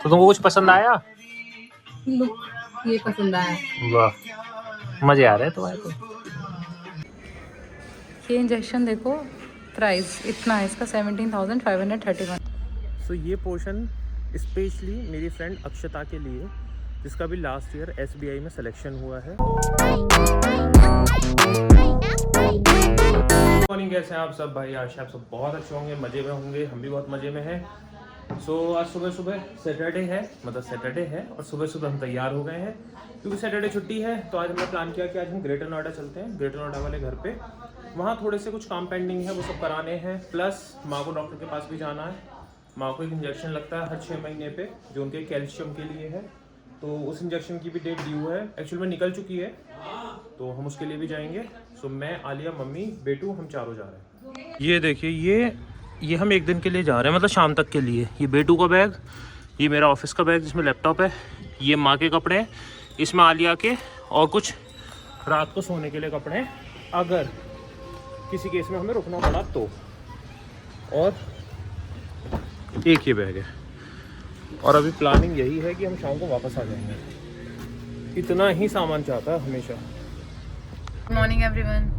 तो तुमको कुछ पसंद आया? लुक ये पसंद आया। वाह, मजे आ रहे हैं तुम्हारे को। ये इंजेक्शन देखो, प्राइस इतना है इसका 17,531। सो ये पोर्शन स्पेशली मेरी फ्रेंड अक्षता के लिए, जिसका भी लास्ट ईयर SBI में सिलेक्शन हुआ है। मॉर्निंग, कैसे हैं आप सब भाई? आशा आप सब बहुत अच्छे होंगे, मज़े में होंगे, हम भी बहुत मज़े में हैं। आज सुबह सुबह सैटरडे है, मतलब सैटरडे है और सुबह सुबह हम तैयार हो गए हैं क्योंकि सैटरडे छुट्टी है। तो आज हमने प्लान किया कि आज हम ग्रेटर नोएडा चलते हैं, ग्रेटर नोएडा वाले घर पे। वहाँ थोड़े से कुछ काम पेंडिंग है, वो सब कराने हैं। प्लस माँ को डॉक्टर के पास भी जाना है। माँ को एक इंजेक्शन लगता है हर 6 महीने पे, जो उनके कैल्शियम के लिए है। तो उस इंजेक्शन की भी डेट ड्यू है, एक्चुअल में निकल चुकी है, तो हम उसके लिए भी जाएंगे। सो मैं, आलिया, मम्मी, बेटू, हम चारों जा रहे हैं। ये देखिए, ये हम एक दिन के लिए जा रहे हैं, मतलब शाम तक के लिए। ये बेटू का बैग, ये मेरा ऑफिस का बैग जिसमें लैपटॉप है, ये माँ के कपड़े हैं, इसमें आलिया के और कुछ रात को सोने के लिए कपड़े हैं, अगर किसी केस में हमें रुकना पड़ा तो। और एक ये बैग है। और अभी प्लानिंग यही है कि हम शाम को वापस आ जाएंगे। इतना ही सामान चाहता है हमेशा। Good morning everyone.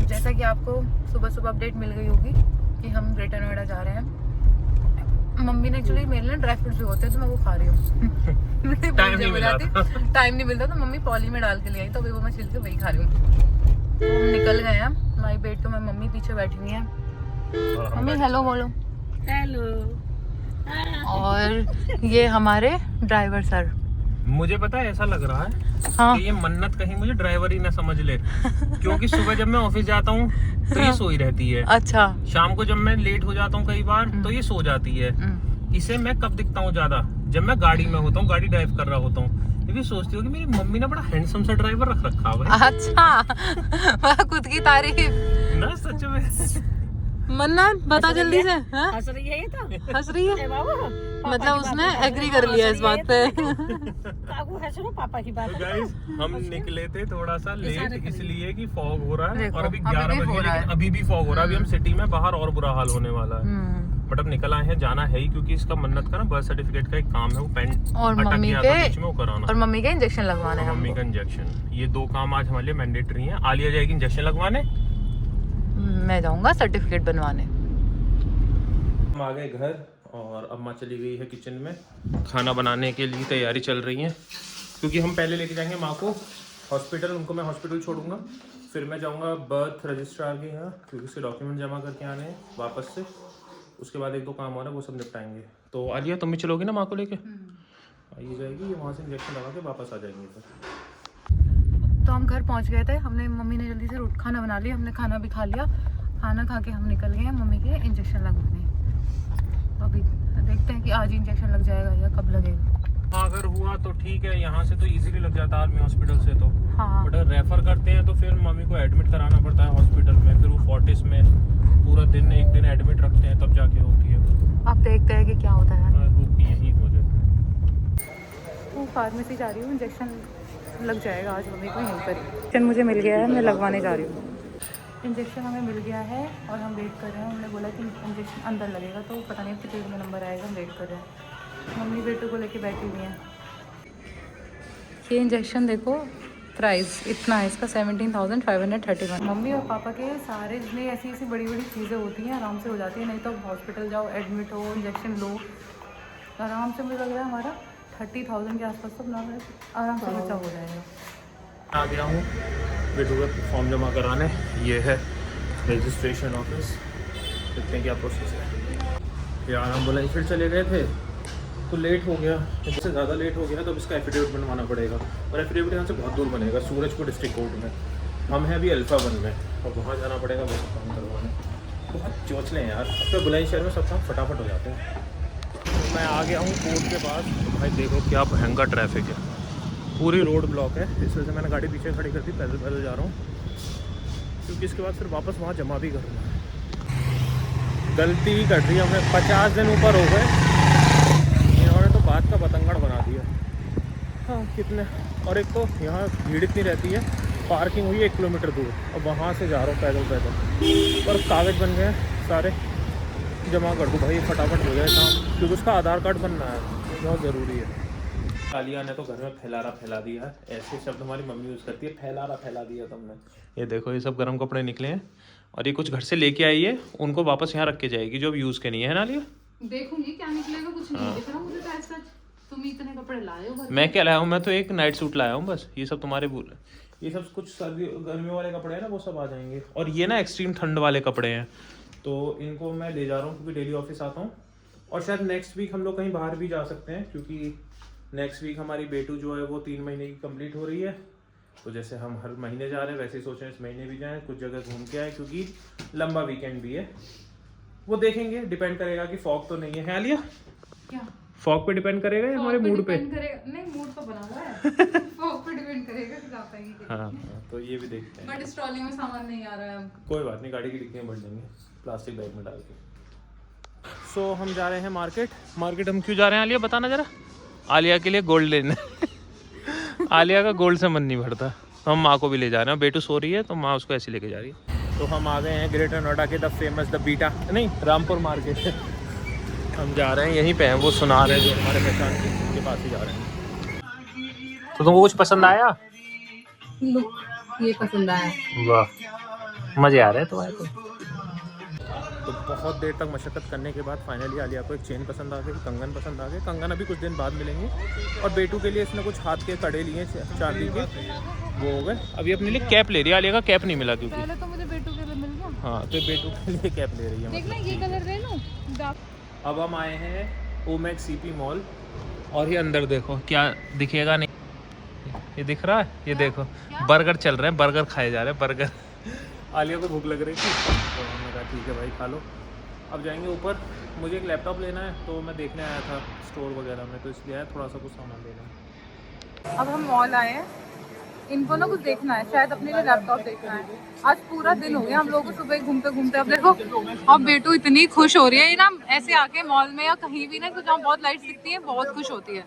जैसा कि आपको सुबह सुबह अपडेट मिल गई होगी कि हम ग्रेटर नोएडा जा रहे हैं। मम्मी ने एक्चुअली मेरे लिए ड्राई फ्रूट्स भी होते हैं, तो मैं वो खा रही हूँ। टाइम नहीं मिलता तो मम्मी पॉली में डाल के ले आई, तो अभी वो मैं छिल के वही खा रही हूँ। तो हम निकल गए हैं। माई बेट तो मैं मम्मी पीछे बैठी हुई है। मम्मी हेलो बोलो। हेलो। और ये हमारे ड्राइवर सर। मुझे पता है ऐसा लग रहा है हाँ। कि ये मन्नत कहीं मुझे ड्राइवर ही ना समझ ले, क्योंकि सुबह जब मैं ऑफिस जाता हूँ तो ये सोई रहती है। अच्छा। शाम को जब मैं लेट हो जाता हूँ कई बार तो ये सो जाती है। इसे मैं कब दिखता हूँ ज्यादा? जब मैं गाड़ी में होता हूँ, गाड़ी ड्राइव कर रहा होता हूँ। ये भी सोचती हूँ कि मेरी मम्मी ने बड़ा हैंडसम सा ड्राइवर रख रखा है। अच्छा। खुद की तारीफ ना, सच में। मन्नत बता जल्दी से। हंस रही है ये तो। हंस रही है, बाबू मतलब उसने एग्री कर लिया इस बात पे। काकू हंस रहा पापा की बात। गाइस, हम निकले थे थोड़ा सा लेट इसलिए कि फॉग हो रहा है, और अभी देखो, 11 अभी भी बज हो गए, रहा लेकिन है। अभी भी फॉग हो रहा है। अभी हम सिटी में बाहर और बुरा हाल होने वाला है। बट अब निकल आए हैं, जाना है ही, क्योंकि इसका मन्नत का ना बर्थ सर्टिफिकेट का एक काम है, वो पेन और अटक मम्मी गया था के बीच में, वो कराना। और मम्मी के इंजेक्शन लगवाने हैं। मम्मी का इंजेक्शन, ये 2 काम आज हमारे लिए मैंडेटरी हैं। आलिया जाएगी इंजेक्शन लगवाने, मैं जाऊंगा सर्टिफिकेट बनवाने। हम आ गए घर और अम्मा चली गई है किचन में। खाना बनाने के लिए तैयारी चल रही है, क्योंकि हम पहले लेके जाएंगे माँ को हॉस्पिटल। उनको मैं हॉस्पिटल छोड़ूंगा, फिर मैं जाऊंगा बर्थ रजिस्ट्रार के यहाँ, क्योंकि उसके डॉक्यूमेंट जमा करके आने हैं वापस से। उसके बाद 1-2 काम और है, वो सब निपटाएंगे। तो आलिया, तुम भी चलोगी ना माँ को लेके? आइए जाएगी, ये वहाँ से इंजेक्शन लगा के वापस आ जाएंगे फिर। तो हम घर पहुंच गए थे। हमने, मम्मी ने जल्दी से खाना बना लिया, हमने खाना भी खा लिया। खाना खा के हम निकल गए मम्मी के इंजेक्शन लगवाने। अभी देखते हैं कि आज ही इंजेक्शन लग जाएगा या कब लगेगा। अगर हुआ तो ठीक है, यहाँ से तो इजीली लग जाता है आर्मी हॉस्पिटल से तो। हाँ। बट अगर रेफर करते हैं तो फिर मम्मी को एडमिट कराना पड़ता है हॉस्पिटल में, फिर वो फोर्टिस में पूरा दिन, एक दिन एडमिट रखते हैं, तब जाके होती है। अब देखते हैं कि क्या होता है। यही हो जाए। तो फार्मेसी जा रही हूँ, इंजेक्शन लग जाएगा आज मम्मी को यहीं पर। इंजेक्शन मुझे मिल गया है, मैं लगवाने जा रही हूँ। इंजेक्शन हमें मिल गया है और हम वेट कर रहे हैं। उन्होंने बोला कि इंजेक्शन अंदर लगेगा, तो पता नहीं कितने में नंबर आएगा, हम वेट कर रहे हैं। मम्मी बेटू को लेके बैठी हुई हैं। ये इंजेक्शन देखो, प्राइस इतना है इसका 17,531। मम्मी और पापा के सारे जितने ऐसी ऐसी बड़ी बड़ी चीज़ें होती हैं आराम से हो जाती है, नहीं तो हॉस्पिटल जाओ, एडमिट हो, इंजेक्शन लो, आराम से। मुझे लग रहा है हमारा 30,000 के आसपास तो आराम से बचा हो जाएगा। आ गया हूँ बेटू का फॉर्म जमा कराने। ये है रजिस्ट्रेशन ऑफिस। देखते हैं क्या प्रोसेस है। यार हम बोला फिर चले गए थे तो लेट हो गया, इससे ज़्यादा लेट हो गया, तो अब इसका एफिडेविट बनवाना पड़ेगा। और एफिडेविट यहाँ से बहुत दूर बनेगा, सूरजपुर डिस्ट्रिक्ट कोर्ट में। हम हैं अभी अल्फा 1 में, और वहाँ जाना पड़ेगा वो सब काम करवाने। बहुत चौचले हैं यार, अब तो बुलंदशहर में सब काम फटाफट हो जाते हैं। तो मैं आ गया हूँ कोर्ट के पास। तो भाई देखो क्या भयंकर ट्रैफिक है, पूरी रोड ब्लॉक है। इस वजह से मैंने गाड़ी पीछे खड़ी कर दी, पैदल पैदल जा रहा हूँ, क्योंकि इसके बाद फिर वापस वहाँ जमा भी करना है। गलती कर दी हमने, 50 दिन ऊपर हो गए, इन्होंने तो बात का बतंगड़ बना दिया। हाँ कितने, और एक तो यहाँ भीड़ इतनी रहती है, पार्किंग हुई 1 किलोमीटर दूर, और वहाँ से जा रहा हूँ पैदल पैदल। और कागज़ बन गए सारे, जमा कर दूँ भाई, फटाफट हो जाए काम, क्योंकि उसका आधार कार्ड बनना है। बहुत ज़रूरी है। आलिया ने तो घर में फैला दिया है, ऐसे शब्द हमारी मम्मी यूज़ करती है, फैला दिया तुमने। ये देखो ये सब गर्म कपड़े निकले हैं और ये कुछ घर से लेके आई है, उनको वापस यहाँ रख के जाएगी जो अब यूज़ के नहीं है ना आलिया। देखूंगी क्या निकलेगा, कुछ नहीं दिख रहा मुझे तो ऐसा। तुम इतने कपड़े लाए हो। मैं क्या लाया हूँ, मैं तो एक नाइट सूट लाया हूँ बस। ये सब तुम्हारे ये सब कुछ सर्दी गर्मियों वाले कपड़े हैं ना, वो सब आ जाएंगे। और ये ना एक्सट्रीम ठंड वाले कपड़े हैं, तो इनको मैं ले जा रहा हूँ क्योंकि डेली ऑफिस आता हूँ। और शायद नेक्स्ट वीक हम लोग कहीं बाहर भी जा सकते हैं, क्योंकि नेक्स्ट वीक हमारी बेटू जो है वो 3 महीने की कंप्लीट हो रही है। तो जैसे हम हर महीने जा रहे हैं वैसे ही सोच रहे हैं इस महीने भी जाएं, कुछ जगह घूम के आए, क्योंकि लंबा वीकेंड भी है। वो देखेंगे, डिपेंड करेगा कि फॉग तो नहीं है आलिया। क्या फॉग पे डिपेंड करेगा या हमारे मूड पे? नहीं, मूड तो बना हुआ है। फॉग पे डिपेंड करेगा कि जा पाएंगे। हाँ, तो ये भी देखते हैं। बट इस ट्रॉली में सामान नहीं आ रहा है। कोई बात नहीं, गाड़ी की डिक्की में भर देंगे प्लास्टिक बैग में डाल के। सो हम जा रहे हैं मार्केट हम क्यों जा रहे हैं आलिया बताना जरा। आलिया के लिए गोल्ड लेना। आलिया का गोल्ड से मन नहीं भरता, तो हम माँ को भी ले जा रहे हैं। बेटू सो रही है तो माँ उसको ऐसे लेके जा रही है। तो हम आ गए हैं ग्रेटर नोएडा के द फेमस द बीटा नहीं रामपुर मार्केट। हम जा रहे हैं यहीं पे हैं, वो सुना रहे हैं जो हमारे पहचान के पास ही जा रहे हैं। तो तुमको कुछ पसंद आया? ये पसंद आया। वाह, मजे आ रहे हैं तुम्हारे को। तो बहुत देर तक मशक्क़त करने के बाद फाइनली आलिया को एक चेन पसंद आ गई, कंगन पसंद आ गए। कंगन अभी कुछ दिन बाद मिलेंगे। और बेटू के लिए इसने कुछ हाथ के कड़े लिए चांदी के, वो हो गए। अभी अपने लिए कैप ले रही है, आलिया का कैप नहीं मिला क्योंकि। पहले तो मुझे बेटू के लिए मिल गया। हाँ, तो बेटू के लिए कैप ले रही है। देखना ये कलर ले लूं। अब हम आए हैं ओमेक सीपी मॉल, और ये अंदर देखो क्या दिखेगा नहीं, ये दिख रहा है, ये देखो बर्गर चल रहे हैं, बर्गर खाए जा रहे हैं बर्गर। आलिया को भूख लग रही थी तो हमने कहा ठीक है भाई खा लो। अब जाएंगे ऊपर, मुझे एक लैपटॉप लेना है तो मैं देखने आया था स्टोर वगैरह में, तो इसलिए आया थोड़ा सा कुछ सामान लेना है। अब हम मॉल आए हैं, इनको ना कुछ देखना है, शायद अपने लिए लैपटॉप देखना है। आज पूरा दिन हो गया हम लोगों को सुबह घूमते घूमते। अब देखो अब बेटू इतनी खुश हो रही है, ये ना ऐसे आके मॉल में या कहीं भी ना कुछ जहाँ बहुत लाइट्स दिखती है बहुत खुश होती है।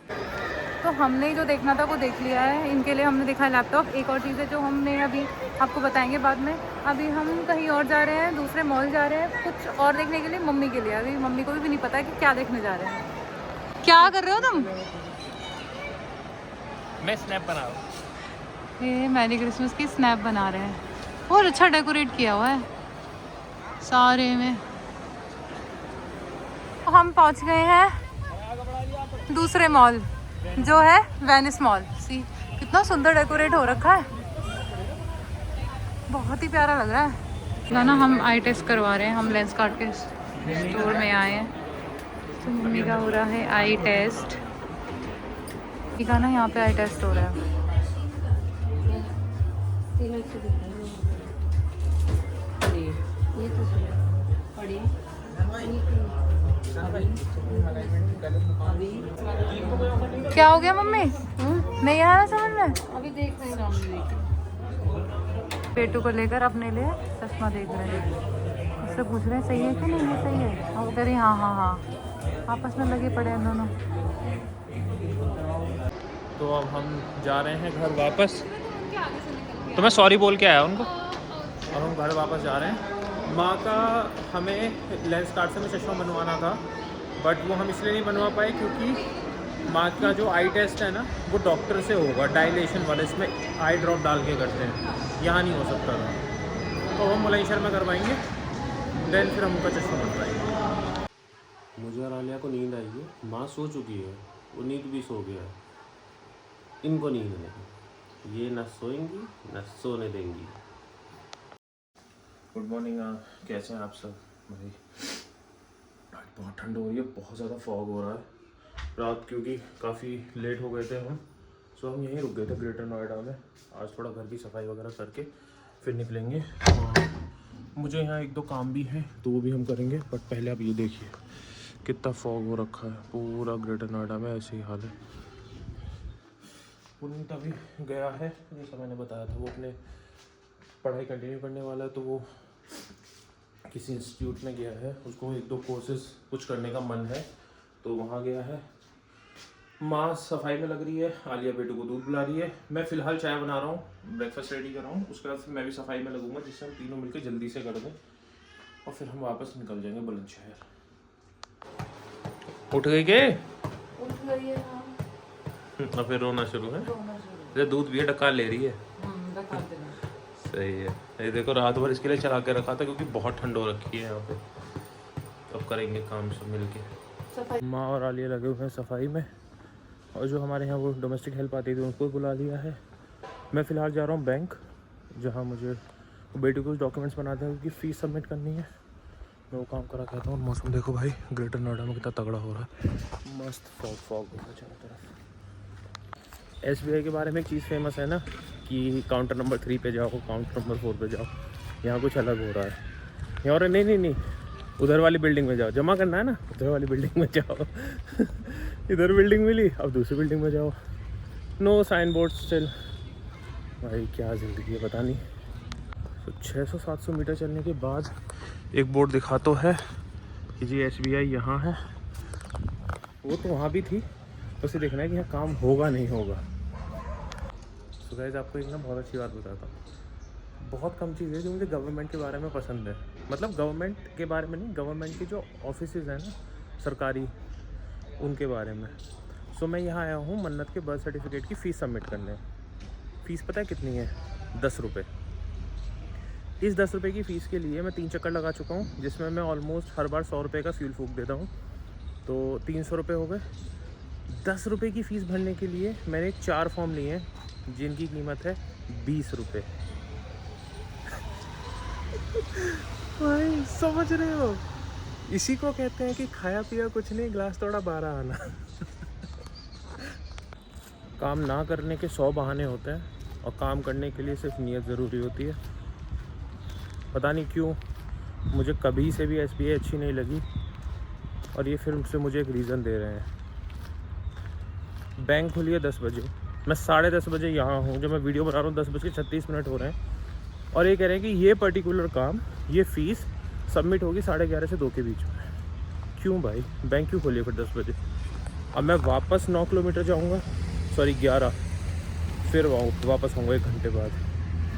तो हमने जो देखना था वो देख लिया है, इनके लिए हमने देखा है लैपटॉप। एक और चीज़ है जो हमने अभी आपको बताएंगे बाद में। अभी हम कहीं और जा रहे हैं, दूसरे मॉल जा रहे हैं कुछ और देखने के लिए, मम्मी के लिए। अभी मम्मी को भी नहीं पता है कि क्या देखने जा रहे हैं। क्या कर रहे हो तुम? मैं स्नैप बना रहा हूँ। ये मैरी क्रिसमस की स्नैप बना रहे हैं। बहुत अच्छा डेकोरेट किया हुआ है सारे में। हम पहुंच गए हैं दूसरे मॉल जो है वेनिस मॉल। सी कितना सुंदर डेकोरेट हो रखा है, बहुत ही प्यारा लग रहा है ना। हम आई टेस्ट करवा रहे हैं, हम लेंस कार्ड के स्टोर में आए हैं। तो मम्मी का हो रहा है आई टेस्ट। ठीक है ना, यहाँ पे आई टेस्ट हो रहा है। क्या हो गया मम्मी? नहीं आ रहा समझ में? अभी देख रहे हैं। पेटू को लेकर अपने लिए चश्मा देख रहे हैं, उससे पूछ रहे हैं सही है कि नहीं है, सही है। और वो कह रही हाँ हाँ हाँ, आपस में लगे पड़े हैं दोनों। तो अब हम जा रहे हैं घर वापस। तो मैं सॉरी बोल के आया उनको। अब हम घर वापस जा रहे हैं। माँ का हमें लेंस कार्ड से में चश्मा बनवाना था, बट वो हम इसलिए नहीं बनवा पाए क्योंकि माँ का जो आई टेस्ट है ना वो डॉक्टर से होगा, डायलेशन वाला, इसमें आई ड्रॉप डाल के करते हैं, यहाँ नहीं हो सकता था। तो हम बुलंदशहर में करवाएंगे, देन फिर हम उनका चश्मा बनवाएंगे। मुझे और आलिया को नींद आई है, माँ सो चुकी है, वो नींद भी सो गया है, इनको नींद नहीं, ये न सोएंगी न सोने देंगी। गुड मॉर्निंग, कैसे हैं आप सब? भाई बहुत ठंड हो रही है, बहुत ज़्यादा फॉग हो रहा है रात, क्योंकि काफ़ी लेट हो गए थे हम। सो हम यहीं रुक गए थे ग्रेटर नोएडा में। आज थोड़ा घर की सफाई वगैरह करके फिर निकलेंगे। मुझे यहाँ 1-2 काम भी हैं तो वो भी हम करेंगे, बट पहले आप ये देखिए कितना फॉग हो रखा है। पूरा ग्रेटर नोएडा में ऐसे ही हाल है। पुनीत अभी गया है, जैसा मैंने बताया था, वो अपने पढ़ाई कंटिन्यू करने वाला है, तो वो किसी इंस्टीट्यूट में गया है, उसको 1-2 कोर्सेज कुछ करने का मन है, तो वहाँ गया है। माँ सफाई में लग रही है, आलिया बेटू को दूध पिला रही है, मैं फ़िलहाल चाय बना रहा हूँ, ब्रेकफास्ट रेडी कर रहा हूँ, उसके बाद मैं भी सफाई में लगूंगा, जिससे हम तीनों मिलकर जल्दी से कर दें और फिर हम वापस निकल जाएंगे बुलंदशहर। उठ गई के? उठ गई रही है यहाँ, और फिर रोना शुरू है। रोना शुरू। जैसे दूध भी है, डकार ले रही है। रखा देना। सही है। ये देखो रात भर इसके लिए चला के रखा था क्योंकि बहुत ठंड हो रखी है यहाँ पे। अब करेंगे काम सब मिल के। सफाई माँ और आलिया लगे हुए हैं सफाई में, और जो हमारे यहाँ वो डोमेस्टिक हेल्प आती थी उनको बुला लिया है। मैं फ़िलहाल जा रहा हूँ बैंक, जहाँ मुझे बेटी को कुछ डॉक्यूमेंट्स बनाते हैं, उसकी फ़ीस सबमिट करनी है। मैं वो काम करा के आता हूँ। मौसम देखो भाई, ग्रेटर नोएडा में कितना तगड़ा हो रहा है। मस्त फॉग फॉग होगा चारों तरफ। SBI के बारे में एक चीज़ फेमस है ना कि काउंटर नंबर 3 पे जाओ, काउंटर नंबर 4 पे जाओ। यहाँ कुछ अलग हो रहा है। यहाँ और नहीं, उधर वाली बिल्डिंग में जाओ, जमा करना है ना, उधर वाली बिल्डिंग में जाओ। इधर बिल्डिंग मिली, अब दूसरी बिल्डिंग में जाओ। No sign board still. भाई क्या ज़िंदगी है पता नहीं। तो 600-700 मीटर चलने के बाद एक बोर्ड दिखा तो है कि जी SBI यहाँ है। वो तो वहाँ भी थी, उसे देखना है कि यहाँ काम होगा नहीं होगा। तो गाइस आपको एक ना बहुत अच्छी बात बताता हूँ। बहुत कम चीज़ है जो मुझे गवर्नमेंट के बारे में पसंद है। मतलब गवर्नमेंट के बारे में नहीं, गवर्नमेंट के जो ऑफिसेज हैं ना सरकारी, उनके बारे में। सो मैं यहाँ आया हूँ मन्नत के बर्थ सर्टिफिकेट की फ़ीस सबमिट करने। फ़ीस पता है कितनी है? 10 रुपये। इस 10 रुपये की फ़ीस के लिए मैं 3 चक्कर लगा चुका हूँ, जिसमें मैं ऑलमोस्ट हर बार 100 रुपये का फ्यूल फूक देता हूँ, तो 300 रुपये हो गए। 10 रुपये की फ़ीस भरने के लिए मैंने 4 फॉर्म लिए हैं जिनकी कीमत है 20 रुपये। भाई समझ रहे हो, इसी को कहते हैं कि खाया पिया कुछ नहीं, गिलास तोड़ा 12 आना। काम ना करने के 100 बहाने होते हैं, और काम करने के लिए सिर्फ नीयत ज़रूरी होती है। पता नहीं क्यों मुझे कभी से भी SBI अच्छी नहीं लगी, और ये फिर से मुझे एक रीज़न दे रहे हैं। बैंक खुली है 10 बजे, मैं 10:30 बजे यहाँ हूँ। जब मैं वीडियो बना रहा हूँ 10:36 हो रहे हैं, और ये कह रहे हैं कि ये पर्टिकुलर काम, ये फ़ीस सबमिट होगी 11:30 से 2 के बीच में। क्यों भाई, बैंक क्यों खोली है फिर 10 बजे? अब मैं वापस 9 किलोमीटर जाऊँगा, सॉरी 11, फिर वापस आऊँगा 1 घंटे बाद,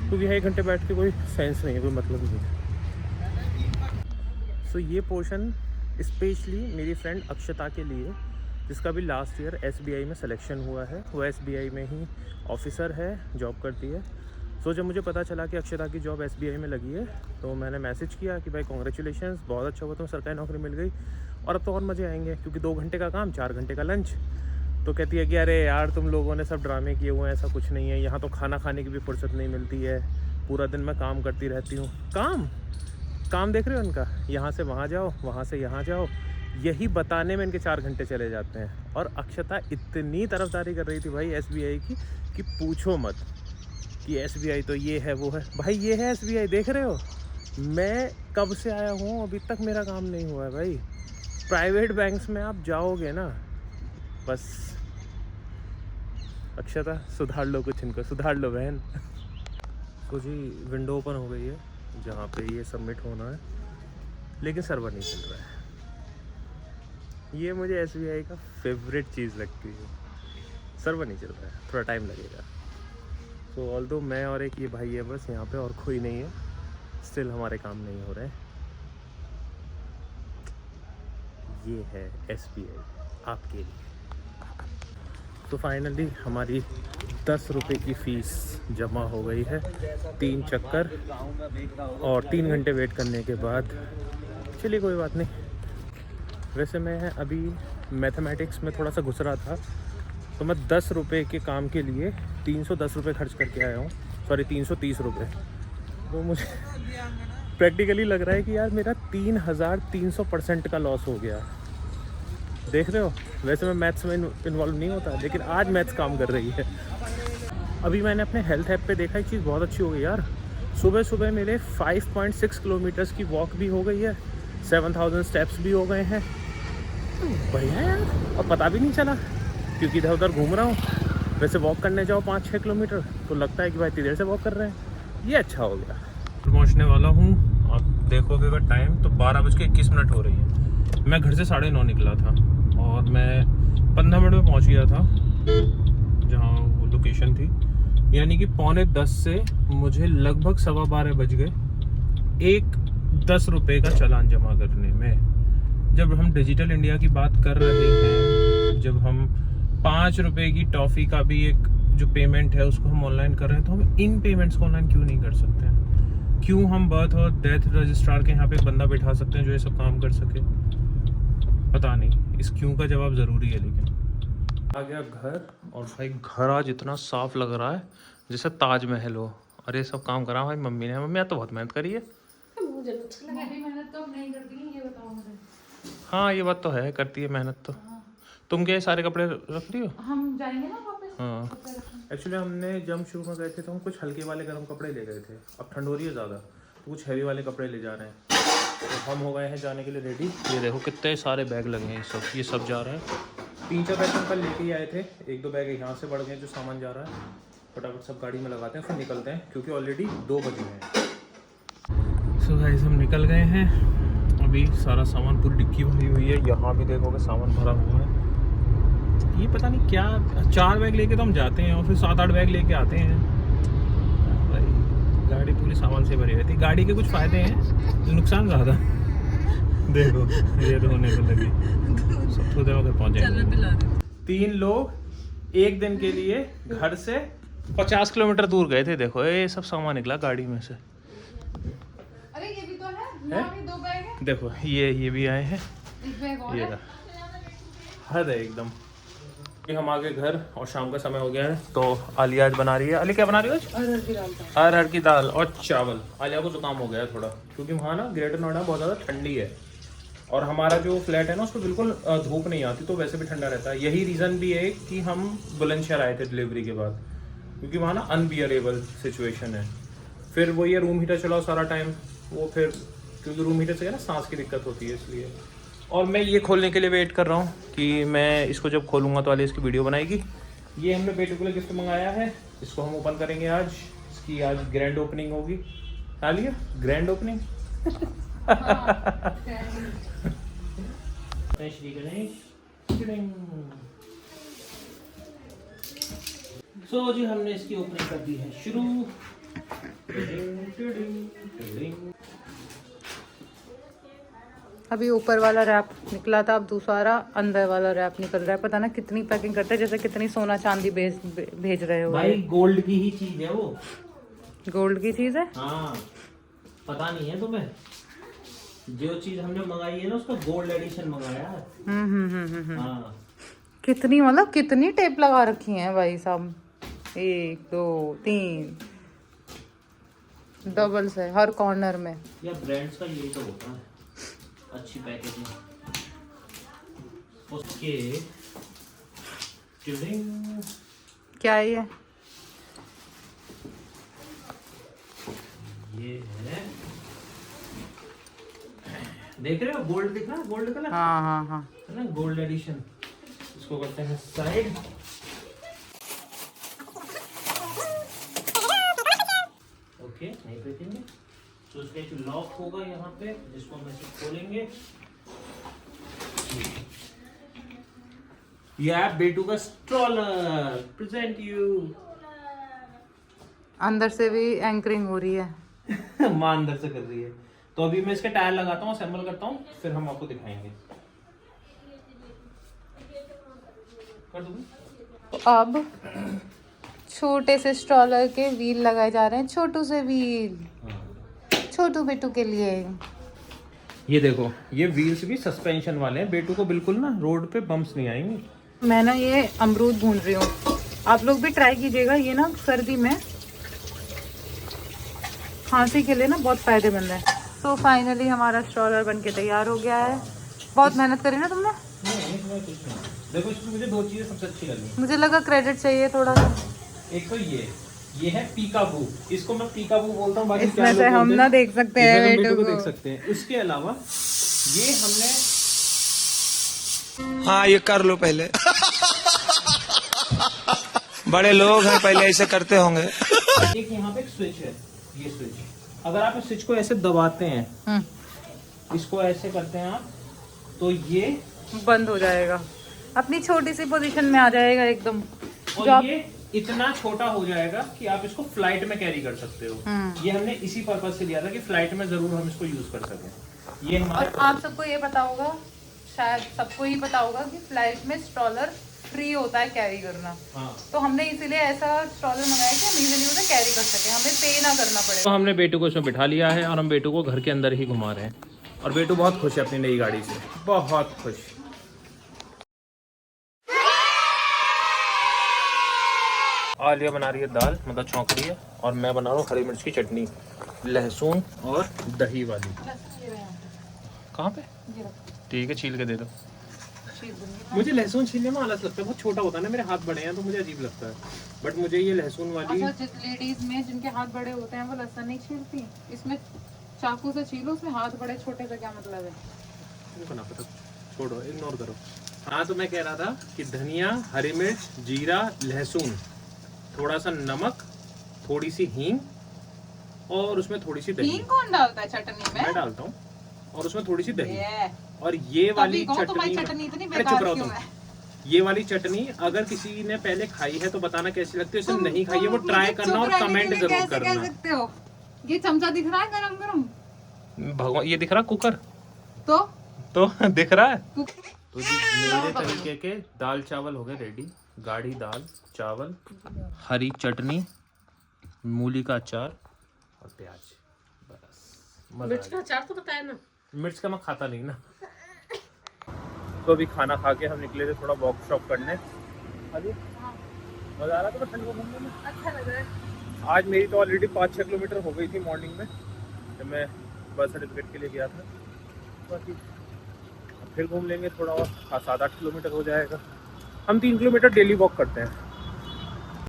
क्योंकि यहाँ 1 घंटे बैठ के कोई सेंस नहीं है, कोई मतलब नहीं है। सो ये पोर्शन स्पेशली मेरी फ्रेंड अक्षता के लिए, जिसका भी लास्ट ईयर SBI में सिलेक्शन हुआ है। वो SBI में ही ऑफिसर है, जॉब करती है। सो जब मुझे पता चला कि अक्षता की जॉब SBI में लगी है, तो मैंने मैसेज किया कि भाई कॉन्ग्रेचुलेशंस, बहुत अच्छा हुआ, तुम्हें सरकारी नौकरी मिल गई, और अब तो और मज़े आएंगे, क्योंकि 2 घंटे का काम, 4 घंटे का लंच। तो कहती है कि अरे यार तुम लोगों ने सब ड्रामे किए हुए हैं, ऐसा कुछ नहीं है, यहाँ तो खाना खाने की भी फुर्सत नहीं मिलती है, पूरा दिन मैं काम करती रहती हूँ। काम देख रहे हो उनका, यहाँ से वहाँ जाओ, वहाँ से यहाँ जाओ, यही बताने में इनके 4 घंटे चले जाते हैं। और अक्षता इतनी तरफदारी कर रही थी भाई SBI की कि पूछो मत, कि SBI तो ये है वो है। भाई ये है SBI, देख रहे हो, मैं कब से आया हूँ, अभी तक मेरा काम नहीं हुआ है भाई। प्राइवेट बैंक्स में आप जाओगे ना, बस अक्षता सुधार लो, कुछ इनको सुधार लो बहन। तो जी विंडो ओपन हो गई है जहाँ पे ये सबमिट होना है, लेकिन सर्वर नहीं चल रहा है। ये मुझे SBI का फेवरेट चीज़ लगती है, सर्वर नहीं चल रहा है, थोड़ा टाइम लगेगा। तो ऑल्दो मैं और एक ये भाई है बस यहाँ पे, और कोई नहीं है, स्टिल हमारे काम नहीं हो रहे हैं। ये है SBI आपके लिए। तो फाइनली हमारी 10 रुपये की फ़ीस जमा हो गई है, 3 चक्कर और 3 घंटे वेट करने के बाद। चलिए कोई बात नहीं। वैसे मैं अभी मैथमेटिक्स में थोड़ा सा घुस रहा था, तो मैं 10 रुपये के काम के लिए 310 रुपये खर्च करके आया हूँ, सॉरी 330 रुपये। तो मुझे प्रैक्टिकली लग रहा है कि यार मेरा 3300% का लॉस हो गया। देख रहे हो, वैसे मैं मैथ्स में इन्वॉल्व नहीं होता, लेकिन आज मैथ्स काम कर रही है। अभी मैंने अपने हेल्थ ऐप पे देखा, एक चीज़ बहुत अच्छी हो गई यार। सुबह सुबह मेरे 5.6 किलोमीटर्स की वॉक भी हो गई है, 7000 स्टेप्स भी हो गए हैं। बढ़िया यार, और पता भी नहीं चला, क्योंकि इधर उधर घूम रहा हूँ। वैसे वॉक करने जाओ 5-6 किलोमीटर तो लगता है कि भाई इतनी देर से वॉक कर रहे हैं। ये अच्छा हो गया। पहुँचने वाला हूँ, आप देखोगे अगर टाइम तो 12:21 हो रही है। मैं घर से 9:30 निकला था, और मैं 15 मिनट में पहुँच गया था जहाँ वो लोकेशन थी। यानी कि 9:45 से मुझे लगभग 12:15 बज गए एक 10 रुपये का चालान जमा करने में। जब हम डिजिटल इंडिया की बात कर रहे हैं, जब हम 5 रुपए की टॉफ़ी का भी एक जो पेमेंट है उसको हम ऑनलाइन कर रहे हैं, तो हम इन पेमेंट्स को ऑनलाइन क्यों नहीं कर सकते हैं? क्यों हम बर्थ और डेथ रजिस्ट्रार के यहाँ पे एक बंदा बिठा सकते हैं जो ये सब काम कर सके? पता नहीं, इस क्यों का जवाब ज़रूरी है। लेकिन आ गया घर, और भाई घर आज इतना साफ लग रहा है जैसे ताजमहल हो। और ये सब काम करा भाई मम्मी ने। मम्मी आज तो बहुत मेहनत करी है। मुझे अच्छा लगा। मेहनत तो नहीं करती, ये बताओ मुझे। हाँ ये बात तो है, करती है मेहनत तो। तुम क्या सारे कपड़े रख रही हो? हम जाएंगे ना वापस। हाँ एक्चुअली हमने जब शुरू में गए थे तो हम कुछ हल्के वाले गर्म कपड़े ले गए थे। अब ठंड हो रही है ज़्यादा, तो कुछ हैवी वाले कपड़े ले जा रहे हैं। तो हम हो गए हैं जाने के लिए रेडी। ये देखो कितने सारे बैग लगे हैं, ये सब जा रहा है। 3-4 बैग हम कल लेके ही आए थे, 1-2 बैग यहाँ से बढ़ गए जो सामान जा रहा है। फटाफट सब गाड़ी में लगाते हैं फिर निकलते हैं, क्योंकि ऑलरेडी 2 बजे हैं। सो गाइस हम निकल गए हैं। अभी सारा सामान पूरी डिक्की भरी हुई है। यहाँ भी देखोगे सामान भरा हुआ है। ये पता नहीं क्या, 4 बैग लेके तो हम जाते हैं और फिर 7-8 बैग लेके आते हैं। भाई गाड़ी पूरी सामान से भरी रहती है। गाड़ी के कुछ फ़ायदे हैं, नुकसान ज़्यादा। देखो ये तो होने को लगी, सब थोड़ी देर में घर पहुँच जाएंगे। 3 लोग एक दिन के लिए घर से 50 किलोमीटर दूर गए थे। देखो ये सब सामान निकला गाड़ी में से। अरे ये भी तो है, यहाँ भी 2 बैग है। देखो ये भी आए हैं, एक बैग और ये है। हद है एकदम। हम आ गए घर और शाम का समय हो गया है। तो आलिया आज बना रही है। आलिया क्या बना रही है आज? अरहर की दाल। अरहर की दाल और चावल। आलिया को जुकाम हो गया है थोड़ा, क्योंकि वहाँ ना ग्रेटर नोएडा बहुत ज़्यादा ठंडी है, और हमारा जो फ्लैट है ना उस पर बिल्कुल धूप नहीं आती, तो वैसे भी ठंडा रहता है। यही रीज़न भी है कि हम बुलंदशहर आए थे डिलीवरी के बाद, क्योंकि वहाँ ना अनबियरेबल सिचुएशन है। फिर वो ये रूम हीटर चलाओ सारा टाइम, वो फिर क्योंकि रूम हीटर से है ना सांस की दिक्कत होती है, इसलिए। और मैं ये खोलने के लिए वेट कर रहा हूँ कि मैं इसको जब खोलूँगा तो आलिया इसकी वीडियो बनाएगी। ये हमने बेटे के लिए गिफ्ट मंगाया है, इसको हम ओपन करेंगे आज। इसकी आज ग्रैंड ओपनिंग होगी। Alia grand opening. Shri Ganesh. So जी हमने इसकी ओपनिंग कर दी है शुरू। अभी ऊपर वाला रैप निकला था, अब दूसरा अंदर वाला रैप निकल रहा है। पता ना कितनी पैकिंग करते हैं, जैसे कितनी सोना चांदी भेज रहे हो। भाई गोल्ड की ही चीज है वो। गोल्ड की चीज है? हाँ पता नहीं है तुम्हें, जो चीज हमने मंगाई है ना उसका गोल्ड एडिशन मंगाया है। हाँ कितनी, मतलब कितनी टेप लगा रखी है भाई साहब। 1 2 3 डबल से हर कॉर्नर में। या ब्रांड्स का यही तो होता है, अच्छी पैकेजिंग। उसके क्या है ये है, देख रहे हो गोल्ड दिख रहा है, गोल्ड कलर। हाँ है ना, गोल्ड एडिशन। इसको करते हैं साइड। ओके नहीं फेंकेंगे, तो उसका एक लॉक होगा यहाँ पे, जिसको हम ऐसे खोलेंगे। ये है बेटू का स्ट्रॉलर, प्रेजेंट यू। अंदर से भी एंकरिंग हो रही है। मां अंदर से कर रही है। तो अभी मैं इसके टायर लगाता हूँ, असेंबल करता हूँ, फिर हम आपको दिखाएंगे। कर दूँगी। अब छोटे से स्ट्रॉलर के व्हील लगाए जा रहे हैं, छोटू से व्हील, छोटू बेटू के लिए। ये देखो ये व्हील्स भी सस्पेंशन वाले हैं, बेटू को बिल्कुल ना रोड पे बम्प्स नहीं आएंगे। मैं ना ये अमरूद भून रही हूँ, आप लोग भी ट्राई कीजिएगा। ये ना सर्दी में खांसी के लिए ना बहुत फायदेमंद है। तो फाइनली हमारा स्ट्रॉलर बनके तैयार हो गया है। बहुत मेहनत करी ना तुमने। देखो इसमें मुझे 2 चीजें सबसे अच्छी लगी। मुझे लगा क्रेडिट चाहिए थोड़ा सा। एक तो ये है पीकाबू, इसको मैं पीकाबू बोलता हूँ। बाकी इसमें से हम ना देख सकते हैं बेटू को। देख सकते हैं। उसके अलावा ये हमने, हाँ ये कर लो पहले। बड़े लोग हैं, पहले ऐसे करते होंगे। एक यहाँ पे एक स्विच है, ये स्विच। अगर आप इस स्विच को ऐसे दबाते हैं, इसको ऐसे करते हैं आप, तो ये बंद हो जाएगा, अपनी छोटी सी पोजीशन में आ जाएगा एकदम। और ये इतना छोटा हो जाएगा कि आप इसको फ्लाइट में कैरी कर सकते हो। ये हमने इसी पर्पज से लिया था कि फ्लाइट में जरूर हम इसको यूज कर सकें। ये हमारा। और आप सबको ये पता होगा शायद सबको ही पता होगा कि फ्लाइट में स्ट्रॉलर फ्री होता है कैरी करना। हाँ। तो हमने इसीलिए ऐसा स्ट्रॉलर मंगाया कि हम इजीली उसे कैरी कर सके, हमें पे ना करना पड़े। तो हमने बेटू को इसमें बिठा लिया है और हम बेटू को घर के अंदर ही घुमा रहे हैं और बेटू बहुत खुश है अपनी नई गाड़ी से, बहुत खुश। आलिया बना रही है दाल, मतलब छौंक रही है, और मैं बना रहा हूँ हरी मिर्च की चटनी, लहसुन और दही वाली। कहाँ पे? ठीक है, छील के दे दो। मुझे लहसुन छीलने में आलस लगता है, बहुत छोटा होता है ना, मेरे हाथ बड़े हैं तो मुझे अजीब लगता है, बट मुझे ये लहसुन वाली। अच्छा, लेडीज में जिनके हाथ बड़े होते हैं वो लहसुन नहीं छीलती, इसमें चाकू से छीलो, उसमें हाथ बड़े छोटे का क्या मतलब है? मुझे ना पता, छोड़ो, इग्नोर करो। हाँ, तो मैं कह रहा था कि धनिया, हरी मिर्च, जीरा, लहसुन, थोड़ा सा नमक, थोड़ी सी हींग और उसमें थोड़ी सी दही। हींग कौन डालता है चटनी में? मैं डालता हूँ, और उसमें थोड़ी सी दही। और ये वाली चटनी इतनी अरे चुप रहो तुम। ये वाली चटनी अगर किसी ने पहले खाई है तो बताना कैसी लगती है, उसने नहीं खाई है वो ट्राई करना और कमेंट जरूर करना। कह सकते हो ये चमचा दिख रहा है गरम गरम? भगवान, ये दिख रहा कुकर तो दिख रहा है। तो जी मेरे तरीके के दाल चावल हो गए रेडी। गाढ़ी दाल चावल, हरी चटनी, मूली का अचार और प्याज, बस। मिर्च का अचार तो बताया ना। मिर्च का मैं खाता नहीं ना। तो अभी खाना खा के हम निकले थे थोड़ा वॉक शॉप करने। अभी मजा आ रहा था ठंड को घूमने में, अच्छा लग रहा है। आज मेरी तो ऑलरेडी 5-6 किलोमीटर हो गई थी मॉर्निंग में जब मैं बर्थ सर्टिफिकेट के लिए गया था। बाकी फिर घूम लेंगे थोड़ा और, 7-8 किलोमीटर हो जाएगा। हम 3 किलोमीटर डेली वॉक करते हैं।